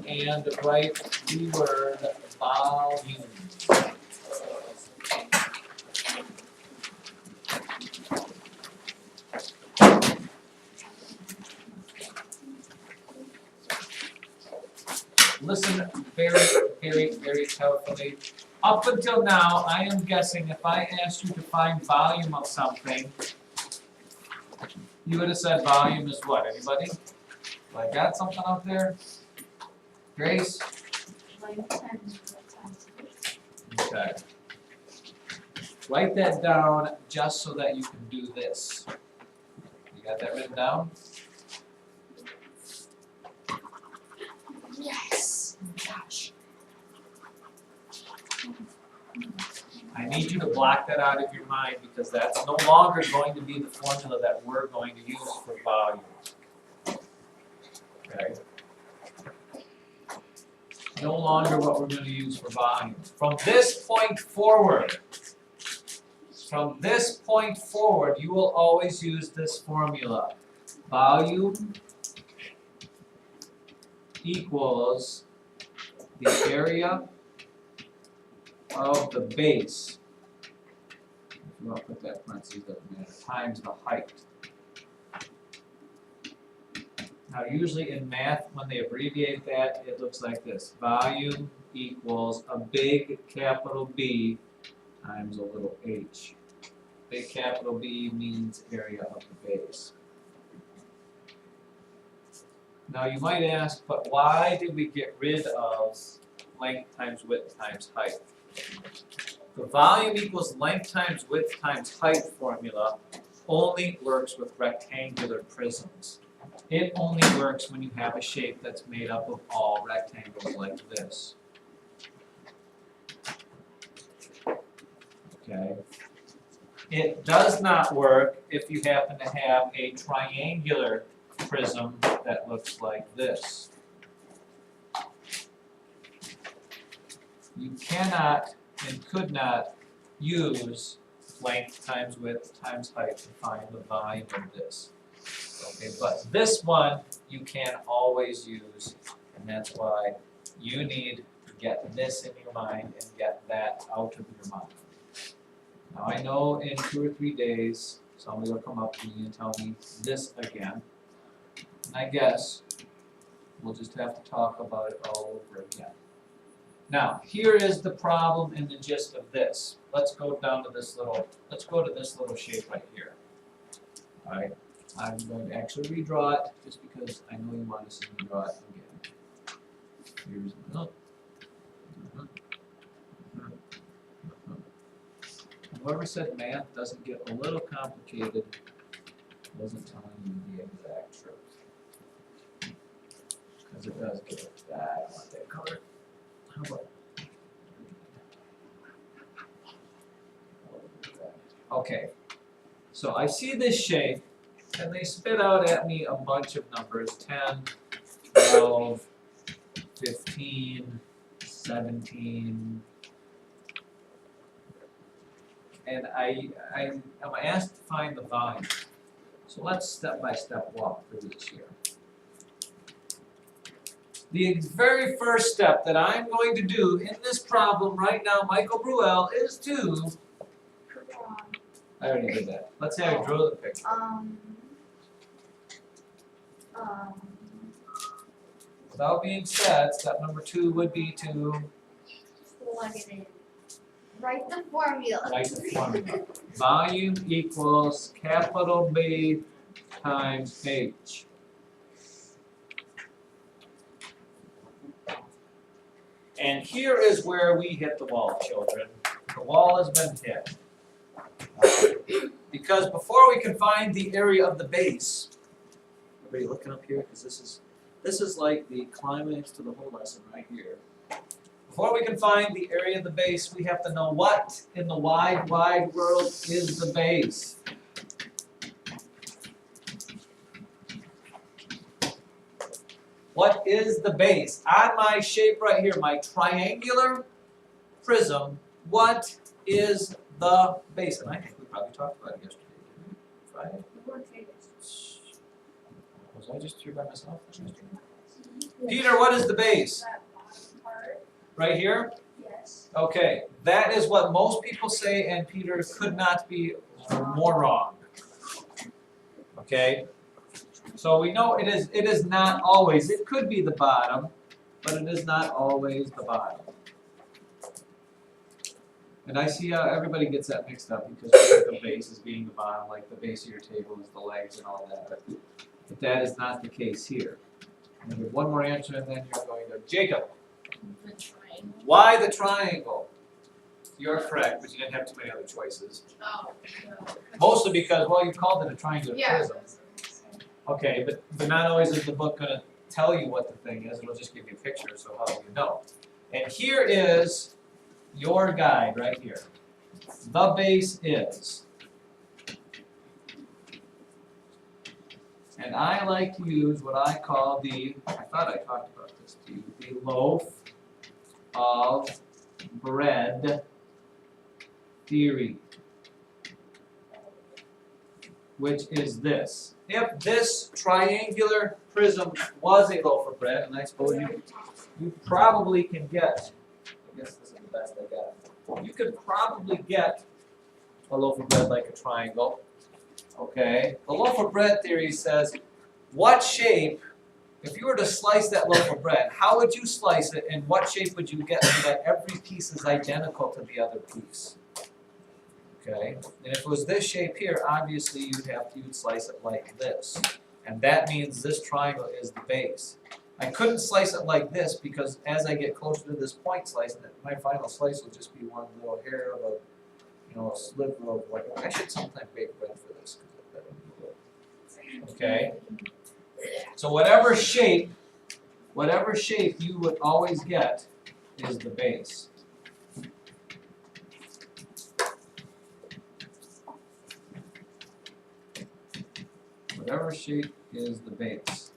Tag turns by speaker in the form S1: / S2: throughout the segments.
S1: and write the word volume. Listen very, very, very carefully. Up until now, I am guessing if I asked you to find volume of something, you would have said volume is what? Anybody? I got something up there? Grace? Okay. Write that down just so that you can do this. You got that written down?
S2: Yes. Gosh.
S1: I need you to block that out of your mind because that's no longer going to be the formula that we're going to use for volume. Okay? No longer what we're going to use for volume. From this point forward, you will always use this formula. Volume equals the area of the base, if you want to put that parentheses, doesn't matter, times the height. Now usually in math, when they abbreviate that, it looks like this. Volume equals a big capital B times a little h. Big capital B means area of the base. Now you might ask, but why did we get rid of length times width times height? The volume equals length times width times height formula only works with rectangular prisms. It only works when you have a shape that's made up of all rectangles like this. Okay. It does not work if you happen to have a triangular prism that looks like this. You cannot and could not use length times width times height to find the volume of this. Okay, but this one you can always use, and that's why you need to get this in your mind and get that out of your mind. Now I know in 2 or 3 days somebody will come up to me and tell me this again, and I guess we'll just have to talk about it all over again. Now, here is the problem and the gist of this. Let's go down to this little, shape right here. All right, I'm going to actually redraw it just because I know you want to see me draw it again. Here's my, whoever said math doesn't get a little complicated wasn't telling you the exact truth. Because it does get that. I want that color. How about? Okay, so I see this shape, and they spit out at me a bunch of numbers, 10, 12, 15, 17, and I'm asked to find the volume. So let's step by step walk through this here. The very first step that I'm going to do in this problem right now, Michael Bruel, is to... I already did that. Let's say I drew the picture. Without being said, step number 2 would be to...
S2: Plug it in. Write the formula.
S1: Write the formula. Volume equals capital B times H. And here is where we hit the wall, children. The wall has been hit. Because before we can find the area of the base, everybody looking up here, because this is like the climax to the whole lesson right here. Before we can find the area of the base, we have to know what in the wide, wide world is the base. What is the base? On my shape right here, my triangular prism, what is the base? And I think we probably talked about it yesterday, didn't we? Friday? Was I just here by myself yesterday? Peter, what is the base?
S2: That bottom part,
S1: Right here?
S2: yes.
S1: Okay, that is what most people say, and Peter could not be more wrong. Okay? So we know it is not always, it could be the bottom, but it is not always the bottom. And I see how everybody gets that mixed up because we think of base as being the bottom, like the base of your table is the legs and all that. But that is not the case here. And we have one more answer and then you're going to Jacob.
S2: The triangle.
S1: Why the triangle? You're correct, but you didn't have too many other choices.
S2: Oh, no.
S1: Mostly because, well, you called it a triangular
S2: Yeah.
S1: prism. Okay, but not always is the book gonna tell you what the thing is, it'll just give you a picture, so how do you know? And here is your guide right here. The base is. And I like to use what I call I thought I talked about this to you, the loaf of bread theory, which is this. If this triangular prism was a loaf of bread, and I suppose you probably can get, I guess this is the best I got, you could probably get a loaf of bread like a triangle, okay? The loaf of bread theory says, what shape, if you were to slice that loaf of bread, how would you slice it and what shape would you get so that every piece is identical to the other piece? Okay, and if it was this shape here, obviously you'd slice it like this. And that means this triangle is the base. I couldn't slice it like this because as I get closer to this point slice, my final slice will just be one little hair of a sliver of like, I should sometime bake bread for this. Okay, so whatever shape you would always get is the base. Whatever shape is the base.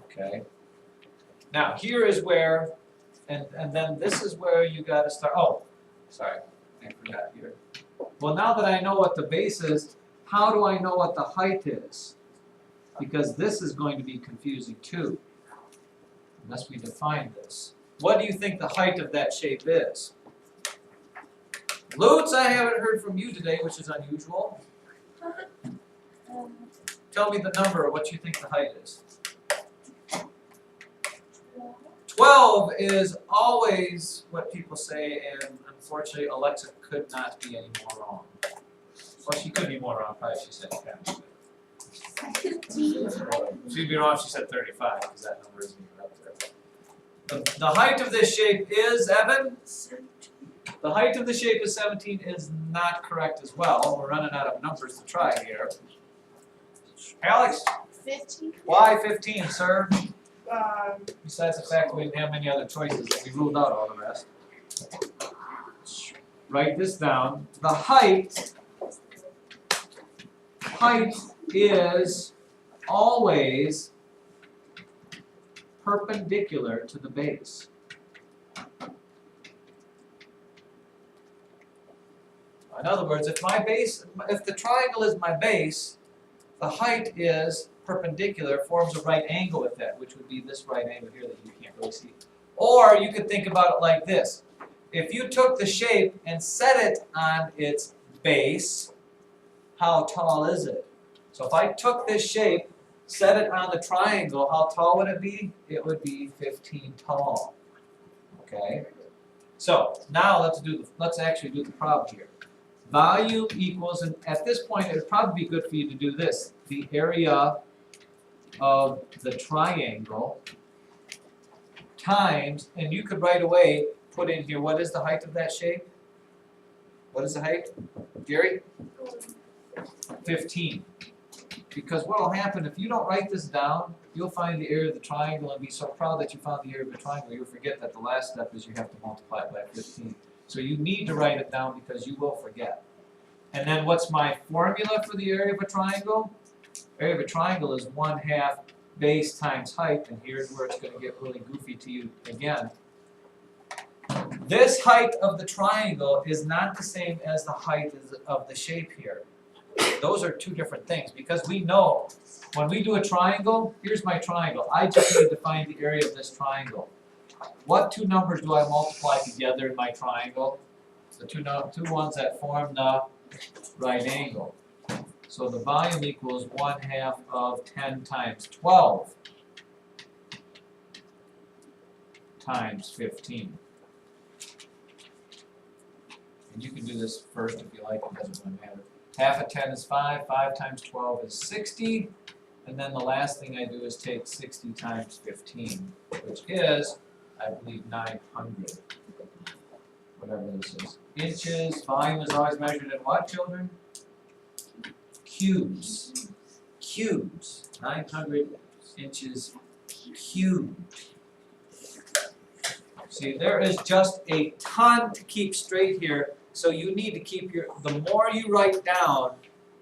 S1: Okay. Now here is where, and then this is where you got to start. Oh, sorry, I forgot here. Well, now that I know what the base is, how do I know what the height is? Because this is going to be confusing too, unless we define this. What do you think the height of that shape is? Lutz, I haven't heard from you today, which is unusual. Tell me the number of what you think the height is. 12 is always what people say, and unfortunately Alexa could not be any more wrong. Well, she could be more wrong, probably she said 10. She'd be wrong if she said 35, because that number isn't even up there. The height of this shape is, Evan? The height of the shape is 17 is not correct as well. We're running out of numbers to try here. Alex?
S2: 15.
S1: Why 15, sir? Besides the fact we didn't have many other choices, we ruled out all the rest. Write this down. The height is always perpendicular to the base. In other words, if the triangle is my base, the height is perpendicular, forms a right angle with that, which would be this right angle here that you can't really see. Or you could think about it like this. If you took the shape and set it on its base, how tall is it? So if I took this shape, set it on the triangle, how tall would it be? It would be 15 tall. Okay? So now let's actually do the problem here. Value equals, and at this point it would probably be good for you to do this. The area of the triangle times, and you could right away put in here, what is the height of that shape? What is the height? Gary? 15. Because what will happen if you don't write this down, you'll find the area of the triangle and be so proud that you found the area of the triangle, you'll forget that the last step is you have to multiply it by 15. So you need to write it down because you will forget. And then what's my formula for the area of a triangle? Area of a triangle is 1/2 base times height, and here's where it's going to get really goofy to you again. This height of the triangle is not the same as the height of the shape here. Those are two different things, because we know when we do a triangle, here's my triangle. I just need to find the area of this triangle. What two numbers do I multiply together in my triangle? The two ones that form the right angle. So the volume equals 1/2 of 10 times 12 times 15. And you can do this first if you like, it doesn't really matter. 1/2 of 10 is 5, 5 times 12 is 60, and then the last thing I do is take 60 times 15, which is, I believe, 900, whatever this is. Inches, volume is always measured in what, children? Cubes. Cubes, 900 inches cubed. See, there is just a ton to keep straight here, so you need to keep the more you write down,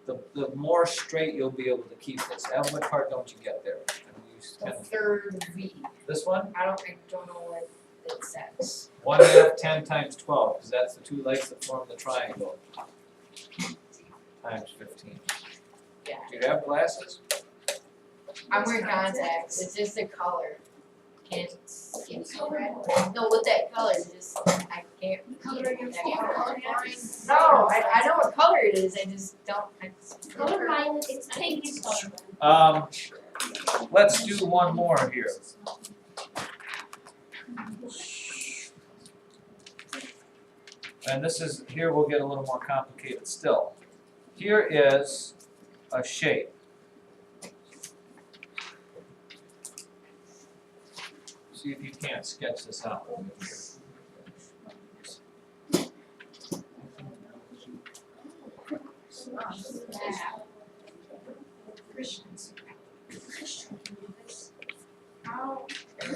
S1: the more straight you'll be able to keep this. And what part don't you get there?
S3: The third V.
S1: This one?
S3: I don't know what it says.
S1: 1/2 10 times 12, because that's the two legs that form the triangle. Times 15.
S3: Yeah.
S1: Do you have glasses?
S3: I'm wearing contacts. It's just a color. Can't see red. No, with that color, it's just I can't.
S2: Color your phone.
S3: No, I know what color it is. I just don't.
S2: Color mine, it's taking color.
S1: Let's do one more here. And this is, here we'll get a little more complicated still. Here is a shape. See if you can't sketch this out a little bit here.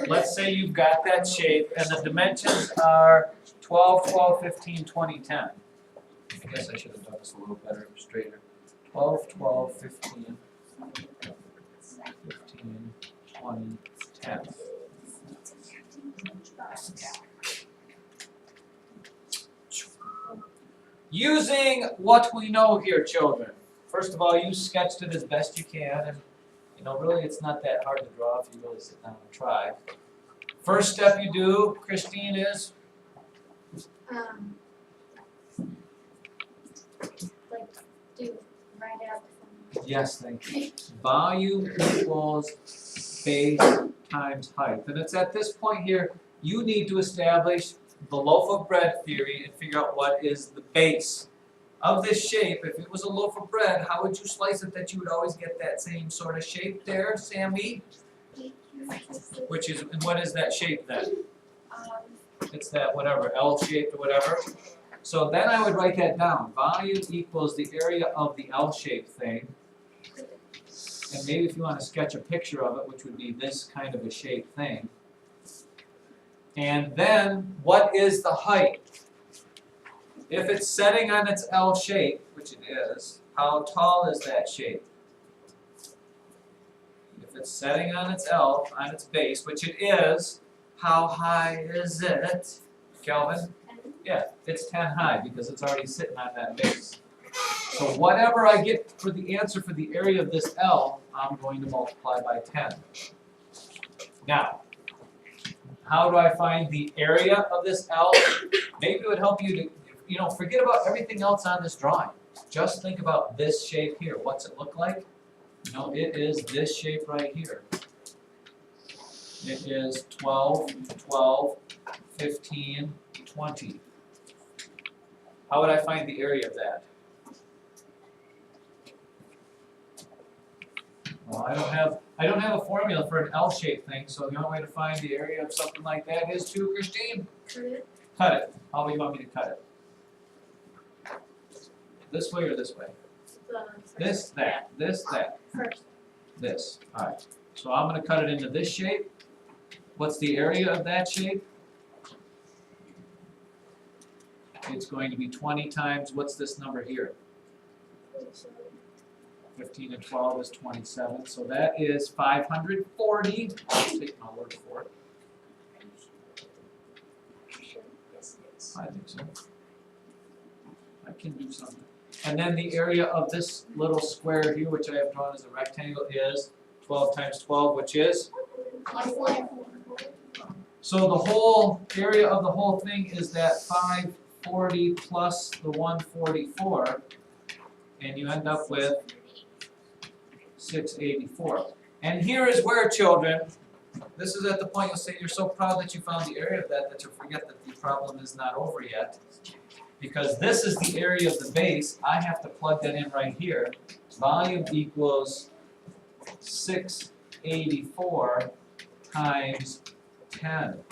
S1: Let's say you've got that shape and the dimensions are 12, 12, 15, 20, 10. I guess I should have done this a little better, straighter. 12, 12, 15, 15, 20, 10. Using what we know here, children. First of all, you sketched it as best you can, and really it's not that hard to draw if you really sit down and try. First step you do, Christine, is?
S2: Write out.
S1: Yes, thank you. Volume equals base times height. And it's at this point here, you need to establish the loaf of bread theory and figure out what is the base of this shape. If it was a loaf of bread, how would you slice it that you would always get that same sort of shape there, Sammy? Which is, and what is that shape then? It's that whatever, L-shaped or whatever. So then I would write that down. Volume equals the area of the L-shaped thing. And maybe if you want to sketch a picture of it, which would be this kind of a shaped thing. And then, what is the height? If it's setting on its L shape, which it is, how tall is that shape? If it's setting on its L, on its base, which it is, how high is it? Kelvin? Yeah, it's 10 high because it's already sitting on that base. So whatever I get for the answer for the area of this L, I'm going to multiply by 10. Now, how do I find the area of this L? Maybe it would help you to, forget about everything else on this drawing. Just think about this shape here. What's it look like? It is this shape right here. It is 12, 12, 15, 20. How would I find the area of that? Well, I don't have a formula for an L-shaped thing, so the only way to find the area of something like that is to, Christine? Cut it. How do you want me to cut it? This way or this way? This, that,
S2: First.
S1: this. Alright. So I'm going to cut it into this shape. What's the area of that shape? It's going to be 20 times, what's this number here? 15 and 12 is 27, so that is 540. I'll take my word for it. I think so. I can do something. And then the area of this little square here, which I have drawn as a rectangle, is 12 times 12, which is? So the whole area of the whole thing is that 540 plus the 144, and you end up with 684. And here is where, children, this is at the point you'll say you're so proud that you found the area of that you'll forget that the problem is not over yet. Because this is the area of the base, I have to plug that in right here. Volume equals 684 times 10.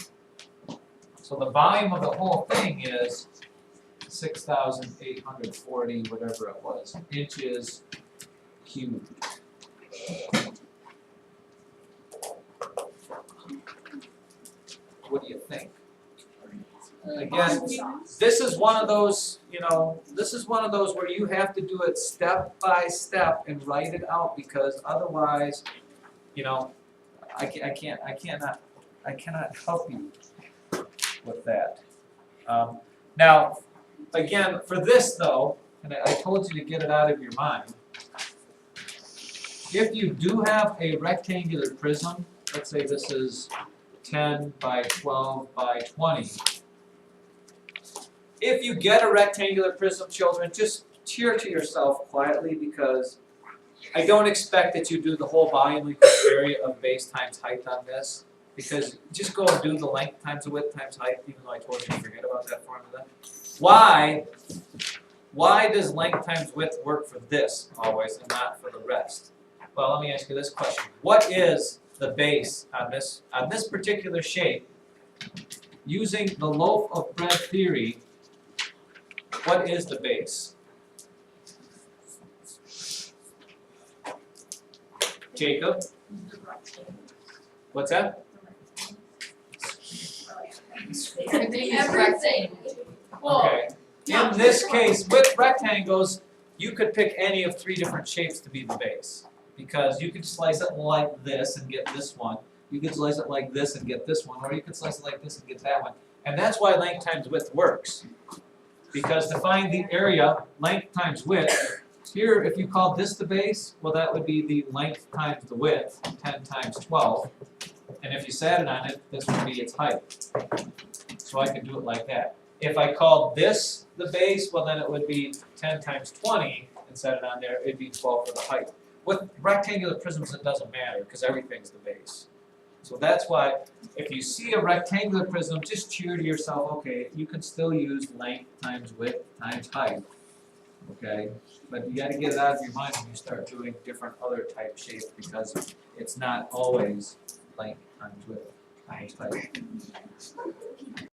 S1: So the volume of the whole thing is 6,840, whatever it was, inches cubed. What do you think? Again, this is one of those, this is one of those where you have to do it step by step and write it out, because otherwise, I cannot help you with that. Now, again, for this though, and I told you to get it out of your mind, if you do have a rectangular prism, let's say this is 10 by 12 by 20, if you get a rectangular prism, children, just cheer to yourself quietly, because I don't expect that you do the whole volume equals area of base times height on this, because just go and do the length times the width times height, even though I told you to forget about that formula. Why does length times width work for this always and not for the rest? Well, let me ask you this question. What is the base on this particular shape? Using the loaf of bread theory, what is the base? Jacob? What's that?
S3: Everything is rectangle.
S1: Okay. In this case, with rectangles, you could pick any of 3 different shapes to be the base. Because you could slice it like this and get this one. You could slice it like this and get this one. Or you could slice it like this and get that one. And that's why length times width works. Because to find the area, length times width, here if you called this the base, well that would be the length times the width, 10 times 12. And if you sat it on it, this would be its height. So I could do it like that. If I called this the base, well then it would be 10 times 20 and set it on there, it'd be 12 for the height. With rectangular prisms it doesn't matter, because everything's the base. So that's why if you see a rectangular prism, just cheer to yourself, okay, you can still use length times width times height. Okay? But you gotta get it out of your mind when you start doing different other type shapes, because it's not always length times width times height.